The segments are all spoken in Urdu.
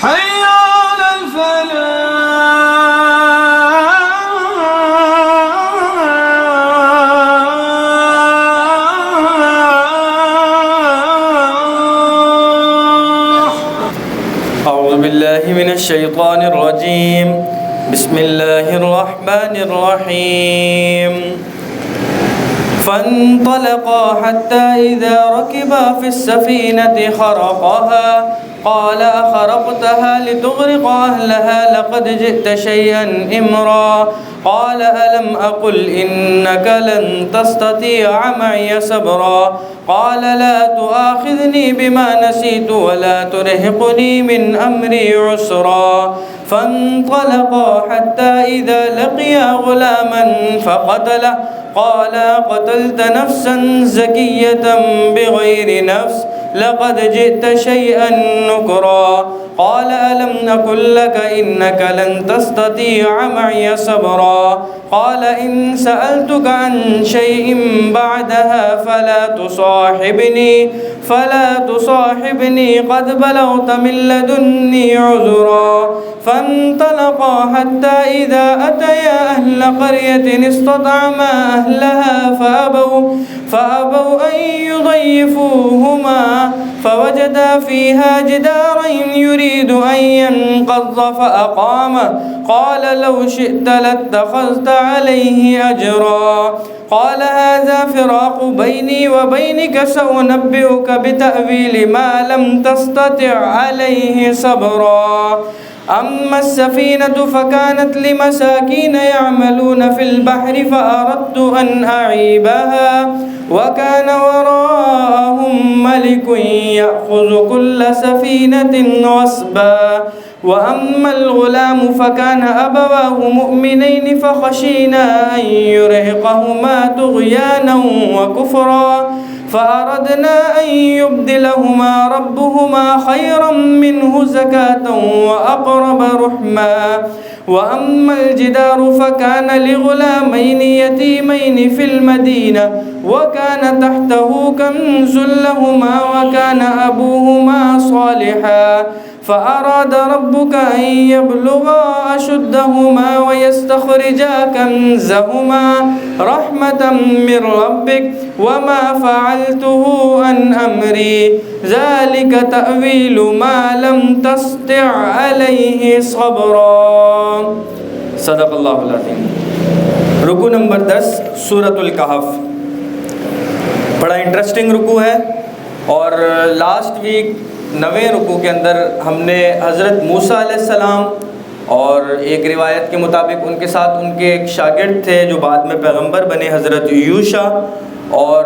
حي على الفلاح. أعوذ بالله من الشيطان الرجيم. بسم الله الرحمن الرحيم. فانطلقا حتى إذا ركبا في السفينة خرقها قال أخرقتها لتغرق أهلها لقد جئت شيئا إمرا قال ألم أقل إنك لن تستطيع معي صبرا قال لا تؤاخذني بما نسيت ولا ترهقني من أمري عسرا فانطلقا حتى إذا لقيا غلاما فقتله قال قتلت نفسا زكية بغير نفس لقد جئت شيئا نكرا قال ألم نقل لك إنك لن تستطيع معي صبرا قال إن سألتك عن شيء بعدها فلا تصاحبني قد بلغت من لدني عذرا فانطلقا حتى إذا أتيا أهل قرية استطعما أهلها فأبوا أن يضيفوهما فوجدا فيها جدارا يريد أن ينقض فأقامه قال لو شئت لاتخذت عليه أجرا قال هذا فراق بيني وبينك سأنبئك بتأويل ما لم تستطع عليه صبرا أما السفينة فكانت لمساكين يعملون في البحر فأردت أن أعيبها وكان وراءهم ملك يأخذ كل سفينة غصبا وأما الغلام فكان أبواه مؤمنين فخشينا أن يرهقهما طغيانا وكفرا فأردنا أن يبدلهما ربهما خيرا منه زكاة وأقرب رحما وأما الجدار فكان لغلامين يتيمين في المدينة وكان تحته كنز لهما وكان أبوهما صالحا فأراد ربك أن يبلغا أشدهما ويستخرجا كنزهما رحمة من ربك وما فعلته عن أمري ذلك تأويل ما لم تستطع عليه صبرا. صدق اللہ العظیم. رکو نمبر 10 سورۃ الکہف. بڑا انٹرسٹنگ رکو ہے اور لاسٹ ویک 9ویں رکوع کے اندر ہم نے حضرت موسیٰ علیہ السلام اور ایک روایت کے مطابق ان کے ساتھ ان کے ایک شاگرد تھے جو بعد میں پیغمبر بنے حضرت یوشع اور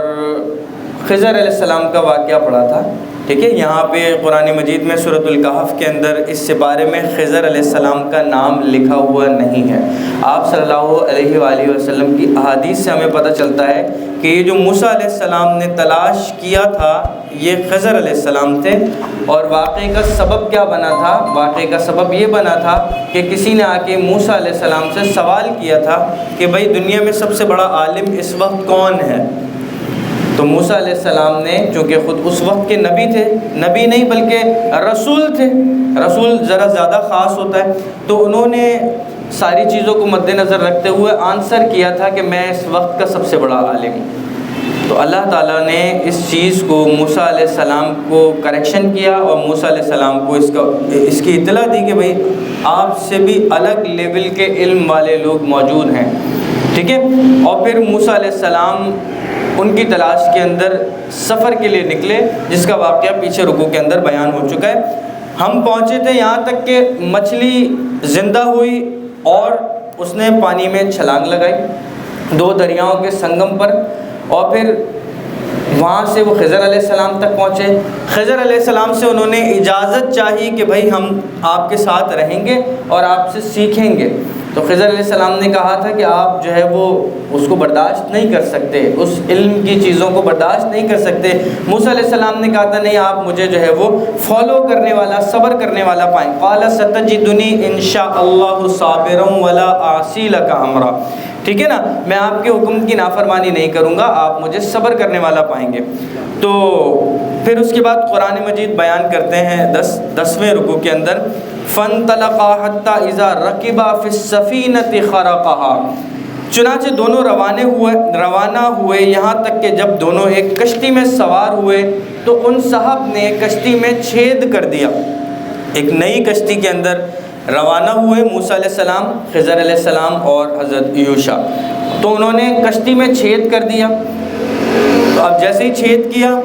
خضر علیہ السلام کا واقعہ پڑھا تھا. ٹھیک ہے, یہاں پہ قرآن مجید میں سورۃ الکہف کے اندر اس سے بارے میں خضر علیہ السلام کا نام لکھا ہوا نہیں ہے. آپ صلی اللہ علیہ وآلہ وسلم کی احادیث سے ہمیں پتہ چلتا ہے کہ یہ جو موسیٰ علیہ السلام نے تلاش کیا تھا یہ خضر علیہ السلام تھے. اور واقعے کا سبب کیا بنا تھا؟ واقعے کا سبب یہ بنا تھا کہ کسی نے آ کے موسیٰ علیہ السلام سے سوال کیا تھا کہ بھائی دنیا میں سب سے بڑا عالم اس وقت کون ہے؟ تو موسیٰ علیہ السلام نے, چونکہ خود اس وقت کے نبی تھے, نبی نہیں بلکہ رسول تھے, رسول ذرا زیادہ خاص ہوتا ہے, تو انہوں نے ساری چیزوں کو مد نظر رکھتے ہوئے آنسر کیا تھا کہ میں اس وقت کا سب سے بڑا عالم ہوں. تو اللہ تعالیٰ نے اس چیز کو موسیٰ علیہ السلام کو کریکشن کیا اور موسیٰ علیہ السلام کو اس کی اطلاع دی کہ بھائی آپ سے بھی الگ لیول کے علم والے لوگ موجود ہیں. ٹھیک ہے, اور پھر موسیٰ علیہ السلام ان کی تلاش کے اندر سفر کے لیے نکلے جس کا واقعہ پیچھے رکوع کے اندر بیان ہو چکا ہے. ہم پہنچے تھے یہاں تک کہ مچھلی زندہ ہوئی اور اس نے پانی میں چھلانگ لگائی 2 دریاؤں کے سنگم پر, اور پھر وہاں سے وہ خضر علیہ السلام تک پہنچے. خضر علیہ السلام سے انہوں نے اجازت چاہی کہ بھائی ہم آپ کے ساتھ رہیں گے اور آپ سے سیکھیں گے. تو خضر علیہ السلام نے کہا تھا کہ آپ جو ہے وہ اس کو برداشت نہیں کر سکتے, اس علم کی چیزوں کو برداشت نہیں کر سکتے. موسیٰ علیہ السلام نے کہا تھا نہیں, آپ مجھے جو ہے وہ فالو کرنے والا, صبر کرنے والا پائیں. قال ستجدنی ان شاء اللہ صابرا ولا اعصی لک امرا, ٹھیک ہے نا, میں آپ کے حکم کی نافرمانی نہیں کروں گا, آپ مجھے صبر کرنے والا پائیں گے. تو پھر اس کے بعد قرآن مجید بیان کرتے ہیں 10ویں رکوع کے اندر, فانطلقا حتی اذا رکبا فی السفینۃ خرقہا, چنانچہ دونوں روانہ ہوئے یہاں تک کہ جب دونوں ایک کشتی میں سوار ہوئے تو ان صاحب نے کشتی میں چھید کر دیا. ایک نئی کشتی کے اندر روانہ ہوئے موسیٰ علیہ السلام, خضر علیہ السلام اور حضرت یوشع, تو انہوں نے کشتی میں چھید کر دیا. تو اب جیسے ہی چھید کیا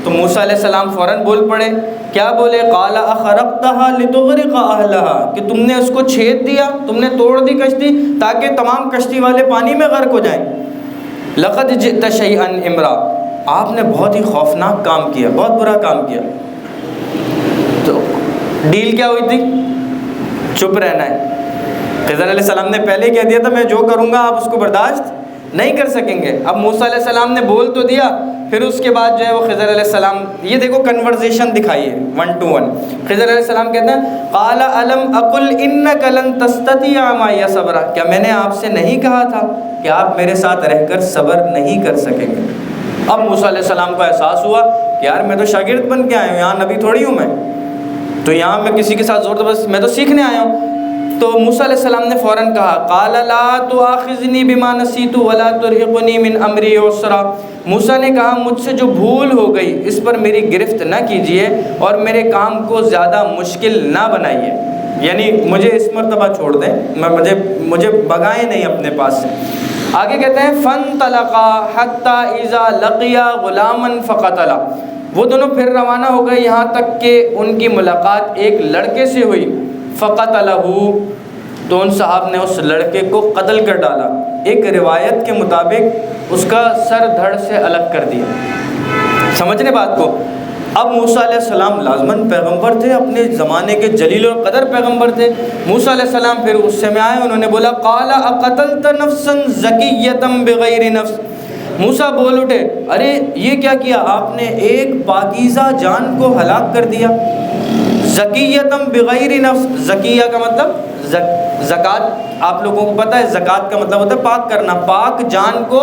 تو موسیٰ علیہ السلام فوراً بول پڑے. کیا بولے؟ قال اخرقتها لتغرق اهلها, کہ تم نے اس کو چھید دیا, تم نے توڑ دی کشتی تاکہ تمام کشتی والے پانی میں غرق ہو جائیں. لقد جئت شیئا امرا, آپ نے بہت ہی خوفناک کام کیا, بہت برا کام کیا. تو ڈیل کیا ہوئی تھی؟ چپ رہنا ہے. خضر علیہ السلام نے پہلے کہہ دیا تھا میں جو کروں گا آپ اس کو برداشت نہیں کر سکیں گے. اب موسیٰ علیہ السلام نے بول تو دیا, پھر اس کے بعد جو ہے وہ خضر علیہ السلام, یہ دیکھو کنورزیشن دکھائیے 1 to 1. خضر علیہ السلام کہتے ہیں قال الم اقل انک لن تستطیع معی صبرا, کیا میں نے آپ سے نہیں کہا تھا کہ آپ میرے ساتھ رہ کر صبر نہیں کر سکیں گے. اب موسیٰ علیہ السلام کو احساس ہوا کہ یار میں تو شاگرد بن کے آیا ہوں, یہاں نبی تھوڑی ہوں میں, تو یہاں میں کسی کے ساتھ زور تو بس میں تو سیکھنے آیا ہوں. تو موسیٰ علیہ السلام نے فوراً کہا قال لا تؤاخذنی بما نسیت ولا ترهقنی من امری عسرا, موسیٰ نے کہا مجھ سے جو بھول ہو گئی اس پر میری گرفت نہ کیجیے اور میرے کام کو زیادہ مشکل نہ بنائیے, یعنی مجھے اس مرتبہ چھوڑ دیں, مجھے بگائیں نہیں اپنے پاس سے. آگے کہتے ہیں فانطلقا حتی اذا لقیا غلاما فقتلا, وہ دونوں پھر روانہ ہو گئے یہاں تک کہ ان کی ملاقات ایک لڑکے سے ہوئی. فقتلہ, تو ان صاحب نے اس لڑکے کو قتل کر ڈالا. ایک روایت کے مطابق اس کا سر دھڑ سے الگ کر دیا. سمجھنے بات کو. اب موسیٰ علیہ السلام لازماً پیغمبر تھے, اپنے زمانے کے جلیل القدر پیغمبر تھے. موسیٰ علیہ السلام پھر غصے میں آئے, انہوں نے بولا قال اقتلت نفسا زکیۃ بغیر نفس, موسیٰ بول اٹھے ارے یہ کیا کیا آپ نے, ایک پاکیزہ جان کو ہلاک کر دیا. زکیۃ بغیر نفس, زکیہ کا مطلب زکوٰۃ, آپ لوگوں کو پتہ ہے زکوٰۃ کا مطلب ہوتا ہے پاک کرنا, پاک جان کو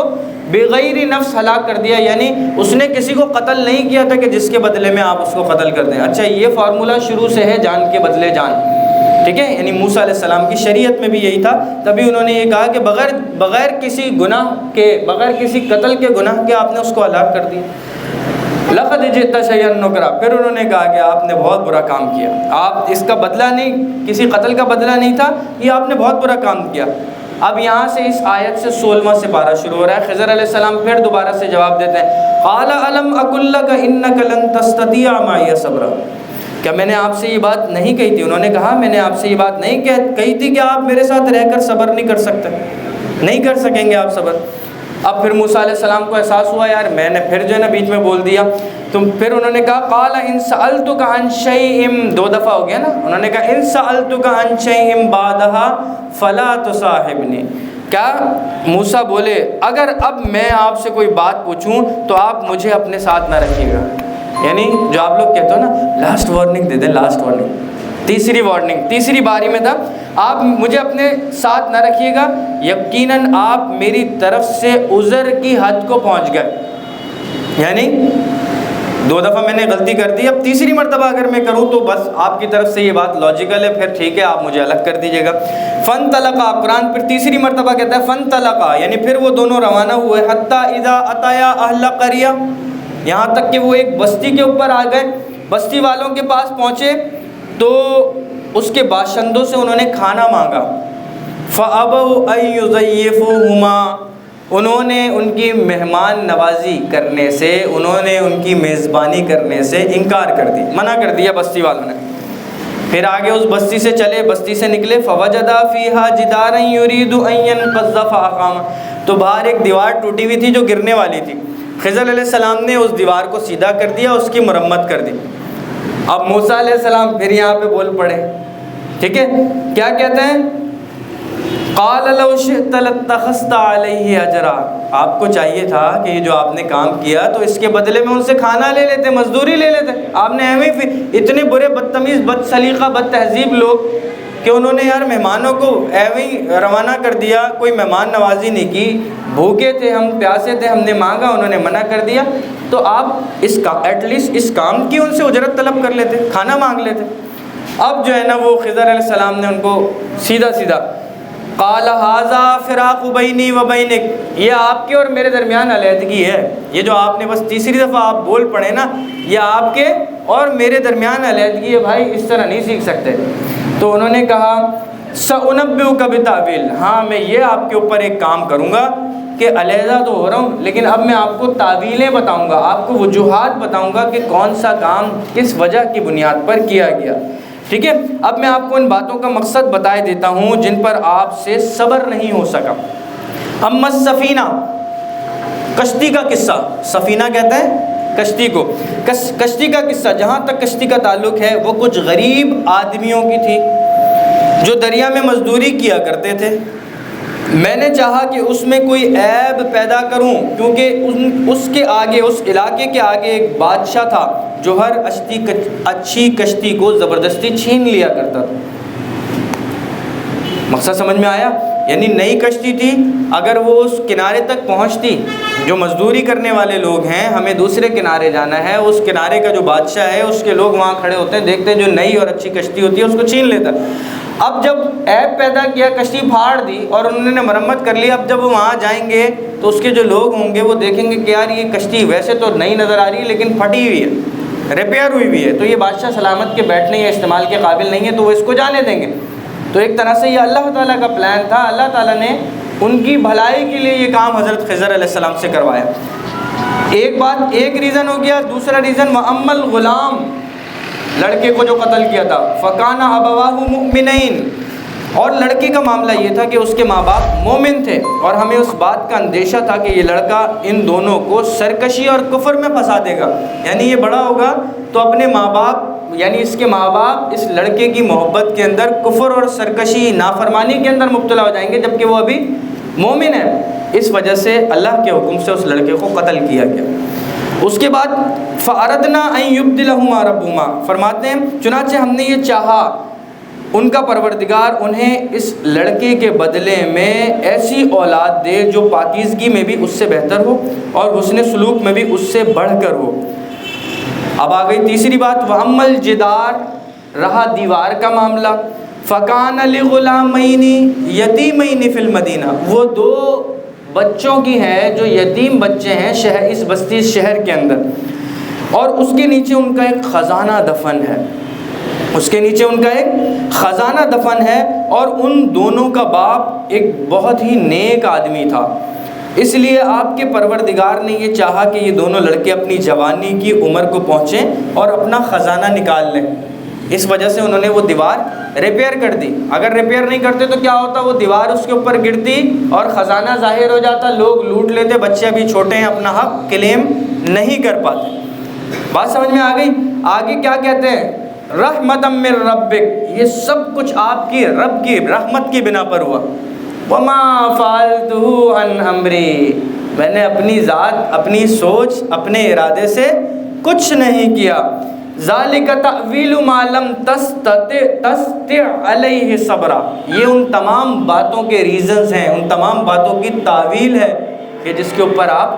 بغیر نفس ہلاک کر دیا, یعنی اس نے کسی کو قتل نہیں کیا تھا کہ جس کے بدلے میں آپ اس کو قتل کر دیں. اچھا یہ فارمولہ شروع سے ہے جان کے بدلے جان, ٹھیک ہے, یعنی موسیٰ علیہ السلام کی شریعت میں بھی یہی تھا. تبھی انہوں نے یہ کہا کہ بغیر کسی گناہ کے, بغیر کسی قتل کے گناہ کے آپ نے اس کو ہلاک کر دیا. لقد جئت شیئا نکرا, پھر انہوں نے کہا کہ آپ نے بہت برا کام کیا, آپ اس کا بدلہ نہیں, کسی قتل کا بدلہ نہیں تھا, یہ آپ نے بہت برا کام کیا. اب یہاں سے اس آیت سے 16واں سپارہ شروع ہو رہا ہے. خضر علیہ السلام پھر دوبارہ سے جواب دیتے ہیں قال الم اقل لک انک لن تستطیع معی صبرا, کیا میں نے آپ سے یہ بات نہیں کہی تھی؟ انہوں نے کہا میں نے آپ سے یہ بات نہیں کہی تھی کہ آپ میرے ساتھ رہ کر صبر نہیں کر سکتے, نہیں کر سکیں گے آپ صبر. اب پھر موسیٰ علیہ السلام کو احساس ہوا یار میں نے پھر جو ہے نا بیچ میں بول دیا. تو پھر انہوں نے کہا قال ان سألتک عن شیء, 2 دفعہ ہو گیا نا, انہوں نے کہا ان سألتک عن شیء بعدها فلا تصاحبنی, کیا موسیٰ بولے اگر اب میں آپ سے کوئی بات پوچھوں تو آپ مجھے اپنے ساتھ نہ رکھیے گا, یعنی جو آپ لوگ کہتے ہو نا لاسٹ وارننگ دے دیں, لاسٹ وارننگ, تیسری وارننگ, تیسری باری میں تھا, آپ مجھے اپنے ساتھ نہ رکھیے گا, یقیناً آپ میری طرف سے عذر کی حد کو پہنچ گئے. یعنی 2 دفعہ میں نے غلطی کر دی, اب تیسری مرتبہ اگر میں کروں تو بس آپ کی طرف سے یہ بات لاجیکل ہے, پھر ٹھیک ہے آپ مجھے الگ کر دیجیے گا. فانطلقا, قرآن پھر تیسری مرتبہ کہتا ہے فانطلقا, یعنی پھر وہ دونوں روانہ ہوئے. حتی اذا اتیا اہل قریہ, یہاں تک کہ وہ ایک بستی کے اوپر آ گئے. بستی والوں کے پاس پہنچے تو اس کے باشندوں سے انہوں نے کھانا مانگا. فَأَبَوْا أَن يُضَيِّفُوهُمَا, انہوں نے ان کی مہمان نوازی کرنے سے, انہوں نے ان کی میزبانی کرنے سے انکار کر دی, منع کر دیا بستی والوں نے. پھر آگے اس بستی سے چلے, بستی سے نکلے. فَوَجَدَا فِيهَا جِدَارًا يُرِيدُ أَن يَنقَضَّ فَأَقَامَ, تو باہر ایک دیوار ٹوٹی ہوئی تھی جو گرنے والی تھی. خضر علیہ السلام نے اس دیوار کو سیدھا کر دیا, اس کی مرمت کر دی. اب موسیٰ علیہ السلام پھر یہاں پہ بول پڑے, ٹھیک ہے, کیا کہتے ہیں قال لو شئت لاتخذت علیہ اجرا, آپ کو چاہیے تھا کہ یہ جو آپ نے کام کیا تو اس کے بدلے میں ان سے کھانا لے لیتے, مزدوری لے لیتے. آپ نے اتنے برے بدتمیز, بد سلیقہ, بد تہذیب لوگ کہ انہوں نے یار مہمانوں کو ایویں ہی روانہ کر دیا، کوئی مہمان نوازی نہیں کی، بھوکے تھے ہم، پیاسے تھے، ہم نے مانگا، انہوں نے منع کر دیا، تو آپ اس کا ایٹ لیسٹ اس کام کی ان سے اجرت طلب کر لیتے، کھانا مانگ لیتے۔ اب جو ہے نا وہ خضر علیہ السلام نے ان کو سیدھا سیدھا قال ھذا فراق بینی و بینک، یہ آپ کے اور میرے درمیان علیحدگی ہے، یہ جو آپ نے بس تیسری دفعہ آپ بول پڑے نا، یہ آپ کے اور میرے درمیان علیحدگی ہے بھائی، اس طرح نہیں سیکھ سکتے۔ تو انہوں نے کہا سأنبئک بتاویل، ہاں میں یہ آپ کے اوپر ایک کام کروں گا کہ علیحدہ تو ہو رہا ہوں لیکن اب میں آپ کو تعویلیں بتاؤں گا، آپ کو وجوہات بتاؤں گا کہ کون سا کام کس وجہ کی بنیاد پر کیا گیا، ٹھیک ہے۔ اب میں آپ کو ان باتوں کا مقصد بتائے دیتا ہوں جن پر آپ سے صبر نہیں ہو سکا۔ اما السفینہ، کشتی کا قصہ، سفینہ کہتے ہیں کشتی کو، کشتی کا قصہ جہاں تک کشتی کا تعلق ہے وہ کچھ غریب آدمیوں کی تھی جو دریا میں مزدوری کیا کرتے تھے۔ میں نے چاہا کہ اس میں کوئی عیب پیدا کروں کیونکہ اس کے آگے، اس علاقے کے آگے ایک بادشاہ تھا جو ہر اچھی کشتی کو زبردستی چھین لیا کرتا تھا۔ مقصد سمجھ میں آیا؟ یعنی نئی کشتی تھی، اگر وہ اس کنارے تک پہنچتی، جو مزدوری کرنے والے لوگ ہیں، ہمیں دوسرے کنارے جانا ہے، اس کنارے کا جو بادشاہ ہے اس کے لوگ وہاں کھڑے ہوتے ہیں، دیکھتے ہیں جو نئی اور اچھی کشتی ہوتی ہے اس کو چھین لیتا ہے۔ اب جب عیب پیدا کیا، کشتی پھاڑ دی اور انہوں نے مرمت کر لی، اب جب وہ وہاں جائیں گے تو اس کے جو لوگ ہوں گے وہ دیکھیں گے کہ یار یہ کشتی ویسے تو نئی نظر آ رہی ہے لیکن پھٹی ہوئی ہے، ریپیئر ہوئی ہوئی ہے، تو یہ بادشاہ سلامت کے بیٹھنے یا استعمال کے قابل نہیں ہے، تو وہ اس کو جانے دیں گے۔ تو ایک طرح سے یہ اللہ تعالیٰ کا پلان تھا، اللہ تعالیٰ نے ان کی بھلائی کے لیے یہ کام حضرت خضر علیہ السلام سے کروایا۔ ایک بات، ایک ریزن ہو گیا۔ دوسرا ریزن وَأَمَّا الْغُلَامُ، لڑکے کو جو قتل کیا تھا، فَكَانَ أَبَوَاهُ مُؤْمِنَيْنِ، اور لڑکی کا معاملہ یہ تھا کہ اس کے ماں باپ مومن تھے اور ہمیں اس بات کا اندیشہ تھا کہ یہ لڑکا ان دونوں کو سرکشی اور کفر میں پھنسا دے گا، یعنی یہ بڑا ہوگا تو اپنے ماں باپ، یعنی اس کے ماں باپ اس لڑکے کی محبت کے اندر کفر اور سرکشی نافرمانی کے اندر مبتلا ہو جائیں گے جبکہ وہ ابھی مومن ہے۔ اس وجہ سے اللہ کے حکم سے اس لڑکے کو قتل کیا گیا۔ اس کے بعد فَأَرَدْنَا أَن يُبْدِلَهُمَا رَبُّهُمَا، فرماتے ہیں چنانچہ ہم نے یہ چاہا ان کا پروردگار انہیں اس لڑکے کے بدلے میں ایسی اولاد دے جو پاکیزگی میں بھی اس سے بہتر ہو اور حسن سلوک میں بھی اس سے بڑھ کر ہو۔ اب آ گئی تیسری بات، وَأَمَّا الْجِدَارُ، رہا دیوار کا معاملہ، فَكَانَ لِغُلَامَيْنِ يَتِيمَيْنِ فِي الْمَدِينَةِ، وہ دو بچوں کی ہے جو یتیم بچے ہیں شہر، اس بستی، اس شہر کے اندر، اور اس کے نیچے ان کا ایک خزانہ دفن ہے، اس کے نیچے ان کا ایک خزانہ دفن ہے، اور ان دونوں کا باپ ایک بہت ہی نیک آدمی تھا۔ اس لیے آپ کے پروردگار نے یہ چاہا کہ یہ دونوں لڑکے اپنی جوانی کی عمر کو پہنچیں اور اپنا خزانہ نکال لیں، اس وجہ سے انہوں نے وہ دیوار ریپیئر کر دی۔ اگر ریپیئر نہیں کرتے تو کیا ہوتا، وہ دیوار اس کے اوپر گرتی اور خزانہ ظاہر ہو جاتا، لوگ لوٹ لیتے، بچے ابھی چھوٹے ہیں، اپنا حق کلیم نہیں کر پاتے۔ بات سمجھ میں آ گئی؟ آگے کیا کہتے ہیں، رحمتم من ربک، یہ سب کچھ آپ کی رب کی رحمت کی بنا پر ہوا۔ وما فعلتہ عن امری، میں نے اپنی ذات، اپنی سوچ، اپنے ارادے سے کچھ نہیں کیا۔ ذالک تأویل ما لم تستطع علیہ صبرا، یہ ان تمام باتوں کے ریزنز ہیں، ان تمام باتوں کی تعویل ہے کہ جس کے اوپر آپ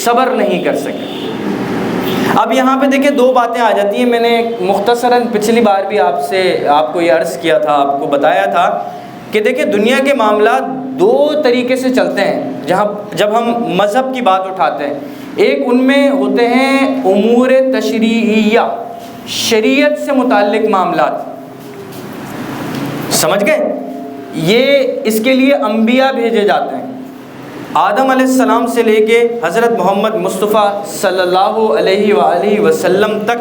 صبر نہیں کر سکے۔ اب یہاں پہ دیکھیں دو باتیں آ جاتی ہیں، میں نے مختصراً پچھلی بار بھی آپ کو یہ عرض کیا تھا، آپ کو بتایا تھا کہ دیکھیں دنیا کے معاملات دو طریقے سے چلتے ہیں جب ہم مذہب کی بات اٹھاتے ہیں۔ ایک ان میں ہوتے ہیں امور تشریعیہ، شریعت سے متعلق معاملات، سمجھ گئے؟ یہ اس کے لیے انبیاء بھیجے جاتے ہیں، آدم علیہ السلام سے لے کے حضرت محمد مصطفیٰ صلی اللہ علیہ وآلہ وسلم تک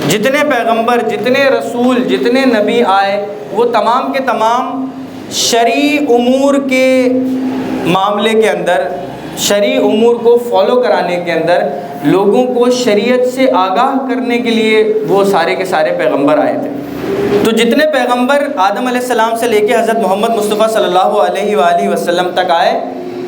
جتنے پیغمبر، جتنے رسول، جتنے نبی آئے، وہ تمام کے تمام شرعی امور کے معاملے کے اندر، شرعی امور کو فالو کرانے کے اندر، لوگوں کو شریعت سے آگاہ کرنے کے لیے وہ سارے کے سارے پیغمبر آئے تھے۔ تو جتنے پیغمبر آدم علیہ السلام سے لے کے حضرت محمد مصطفیٰ صلی اللہ علیہ وآلہ وسلم تک آئے،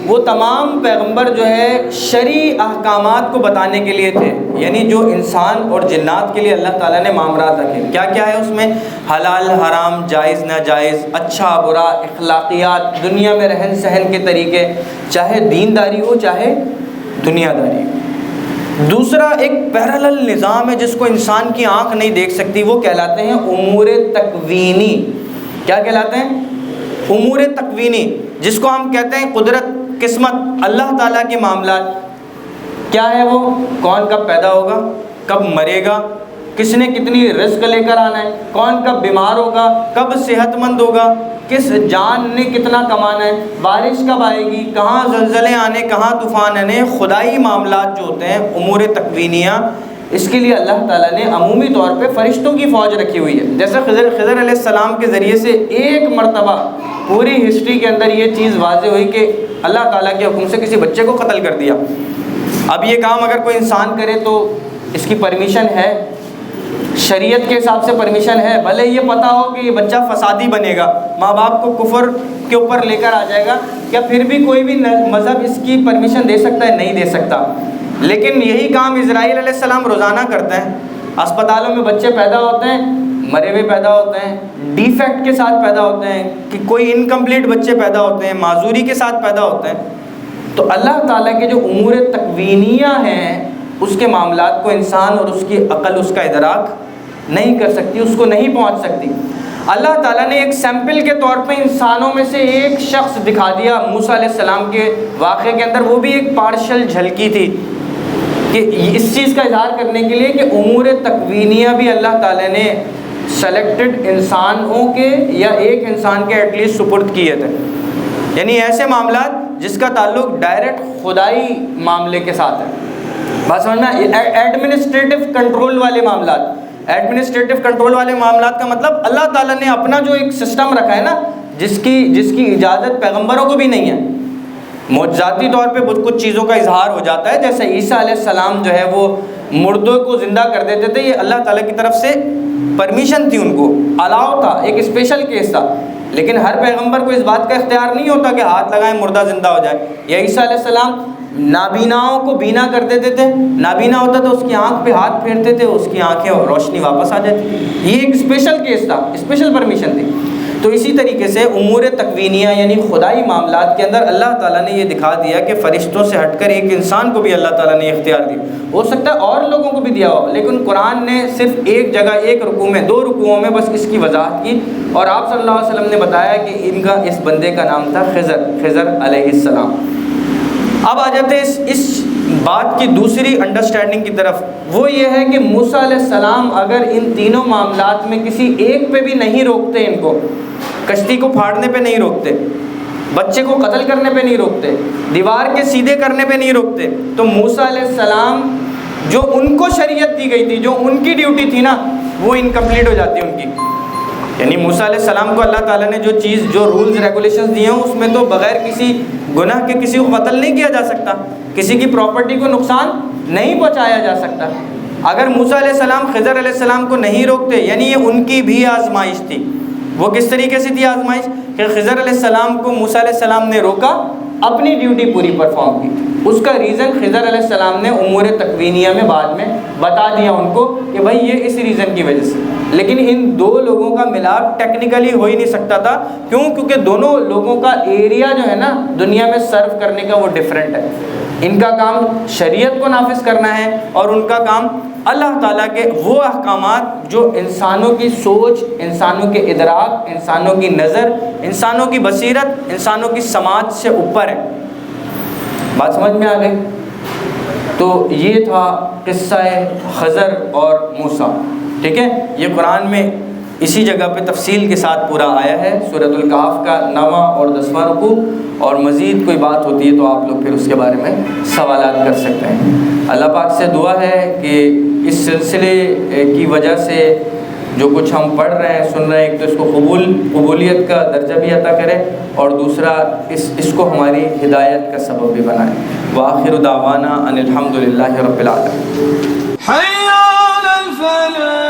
وہ تمام پیغمبر جو ہے شرعی احکامات کو بتانے کے لیے تھے، یعنی جو انسان اور جنات کے لیے اللہ تعالیٰ نے معاملات رکھے، کیا کیا ہے اس میں، حلال حرام، جائز ناجائز، اچھا برا، اخلاقیات، دنیا میں رہن سہن کے طریقے، چاہے دینداری ہو چاہے دنیا داری ہو۔ دوسرا ایک پیرالل نظام ہے جس کو انسان کی آنکھ نہیں دیکھ سکتی، وہ کہلاتے ہیں امور تکوینی۔ کیا کہلاتے ہیں؟ امور تکوینی، جس کو ہم کہتے ہیں قدرت، قسمت، اللہ تعالیٰ کے معاملات۔ کیا ہے وہ؟ کون کب پیدا ہوگا، کب مرے گا، کس نے کتنی رزق لے کر آنا ہے، کون کب بیمار ہوگا، کب صحت مند ہوگا، کس جان نے کتنا کمانا ہے، بارش کب آئے گی، کہاں زلزلے آنے، کہاں طوفان آنے، خدائی معاملات جو ہوتے ہیں امور تکوینیہ، اس کے لیے اللہ تعالیٰ نے عمومی طور پہ فرشتوں کی فوج رکھی ہوئی ہے۔ جیسے خضر علیہ السلام کے ذریعے سے ایک مرتبہ پوری ہسٹری کے اندر یہ چیز واضح ہوئی کہ اللہ تعالیٰ کے حکم سے کسی بچے کو قتل کر دیا۔ اب یہ کام اگر کوئی انسان کرے تو اس کی پرمیشن ہے، شریعت کے حساب سے پرمیشن ہے، بھلے یہ پتہ ہو کہ یہ بچہ فسادی بنے گا، ماں باپ کو کفر کے اوپر لے کر آ جائے گا، کیا پھر بھی کوئی بھی مذہب اس کی پرمیشن دے سکتا ہے؟ نہیں دے سکتا۔ لیکن یہی کام اسرائیل علیہ السلام روزانہ کرتے ہیں۔ اسپتالوں میں بچے پیدا ہوتے ہیں، مرے ہوئے پیدا ہوتے ہیں، ڈیفیکٹ کے ساتھ پیدا ہوتے ہیں، کہ کوئی انکمپلیٹ بچے پیدا ہوتے ہیں، معذوری کے ساتھ پیدا ہوتے ہیں۔ تو اللہ تعالیٰ کے جو امور تکوینیہ ہیں اس کے معاملات کو انسان اور اس کی عقل، اس کا ادراک نہیں کر سکتی، اس کو نہیں پہنچ سکتی۔ اللہ تعالیٰ نے ایک سیمپل کے طور پہ انسانوں میں سے ایک شخص دکھا دیا موسیٰ علیہ السلام کے واقعے کے اندر، وہ بھی ایک پارشل جھلکی تھی، کہ اس چیز کا اظہار کرنے کے لیے کہ امور تکوینیہ بھی اللہ تعالیٰ نے سلیکٹڈ انسانوں کے یا ایک انسان کے ایٹ لیسٹ سپرد کیے تھے، یعنی ایسے معاملات جس کا تعلق ڈائریکٹ خدائی معاملے کے ساتھ ہے۔ بات سمجھنا، ایڈمنسٹریٹو کنٹرول والے معاملات، ایڈمنسٹریٹو کنٹرول والے معاملات کا مطلب اللہ تعالیٰ نے اپنا جو ایک سسٹم رکھا ہے نا، جس کی اجازت پیغمبروں کو بھی نہیں ہے۔ معجزاتی طور پہ کچھ چیزوں کا اظہار ہو جاتا ہے، جیسے عیسیٰ علیہ السلام جو ہے وہ مردوں کو زندہ کر دیتے تھے، یہ اللہ تعالیٰ کی طرف سے پرمیشن تھی، ان کو الاؤ تھا، ایک اسپیشل کیس تھا۔ لیکن ہر پیغمبر کو اس بات کا اختیار نہیں ہوتا کہ ہاتھ لگائیں مردہ زندہ ہو جائے۔ یا عیسیٰ علیہ السلام نابیناؤں کو بینا کر دیتے تھے، نابینا ہوتا تو اس کی آنکھ پہ ہاتھ پھیرتے تھے، اس کی آنکھیں اور روشنی واپس آ جاتی تھی۔ یہ ایک اسپیشل کیس تھا، اسپیشل پرمیشن تھی۔ تو اسی طریقے سے امور تکوینیہ یعنی خدائی معاملات کے اندر اللہ تعالیٰ نے یہ دکھا دیا کہ فرشتوں سے ہٹ کر ایک انسان کو بھی اللہ تعالیٰ نے اختیار دی، ہو سکتا ہے اور لوگوں کو بھی دیا ہو، لیکن قرآن نے صرف ایک جگہ، ایک رکوع میں، 2 رکوعوں میں بس اس کی وضاحت کی، اور آپ صلی اللہ علیہ وسلم نے بتایا کہ ان کا، اس بندے کا نام تھا خضر علیہ السلام۔ اب آ جاتے ہیں اس بات کی دوسری انڈرسٹینڈنگ کی طرف، وہ یہ ہے کہ موسیٰ علیہ السلام اگر ان تینوں معاملات میں کسی ایک پہ بھی نہیں روکتے، ان کو کشتی کو پھاڑنے پہ نہیں روکتے، بچے کو قتل کرنے پہ نہیں روکتے، دیوار کے سیدھے کرنے پہ نہیں روکتے، تو موسیٰ علیہ السلام جو ان کو شریعت دی گئی تھی، جو ان کی ڈیوٹی تھی نا، وہ انکمپلیٹ ہو جاتی ان کی۔ یعنی موسیٰ علیہ السلام کو اللہ تعالیٰ نے جو رولز ریگولیشنز دیے ہیں، اس میں تو بغیر کسی گناہ کے کسی کو قتل نہیں کیا جا سکتا، کسی کی پراپرٹی کو نقصان نہیں پہنچایا جا سکتا۔ اگر موسیٰ علیہ السلام خضر علیہ السلام کو نہیں روکتے، یعنی یہ ان کی بھی آزمائش تھی۔ وہ کس طریقے سے تھی آزمائش؟ کہ خضر علیہ السلام کو موسیٰ علیہ السلام نے روکا، اپنی ڈیوٹی پوری پرفارم کی۔ اس کا ریزن خضر علیہ السلام نے امور تکوینیہ میں بعد میں بتا دیا ان کو کہ بھائی یہ اس ریزن کی وجہ سے۔ لیکن ان 2 لوگوں کا ملاپ ٹیکنیکلی ہو ہی نہیں سکتا تھا، کیونکہ دونوں لوگوں کا ایریا جو ہے نا دنیا میں سرو کرنے کا وہ ڈیفرنٹ ہے۔ ان کا کام شریعت کو نافذ کرنا ہے، اور ان کا کام اللہ تعالیٰ کے وہ احکامات جو انسانوں کی سوچ، انسانوں کے ادراک، انسانوں کی نظر، انسانوں کی بصیرت، انسانوں کی سماعت سے اوپر ہے۔ بات سمجھ میں آ گئی؟ تو یہ تھا قصہ خضر اور موسیٰ، ٹھیک ہے؟ یہ قرآن میں اسی جگہ پہ تفصیل کے ساتھ پورا آیا ہے، سورۃ الکہف کا 9واں اور 10واں رکوع، اور مزید کوئی بات ہوتی ہے تو آپ لوگ پھر اس کے بارے میں سوالات کر سکتے ہیں۔ اللہ پاک سے دعا ہے کہ اس سلسلے کی وجہ سے جو کچھ ہم پڑھ رہے ہیں، سن رہے ہیں، ایک تو اس کو قبولیت کا درجہ بھی عطا کرے، اور دوسرا اس کو ہماری ہدایت کا سبب بھی بنائے۔ وآخر دعوانا ان الحمد للہ رب العالمین۔ حي على الفلاح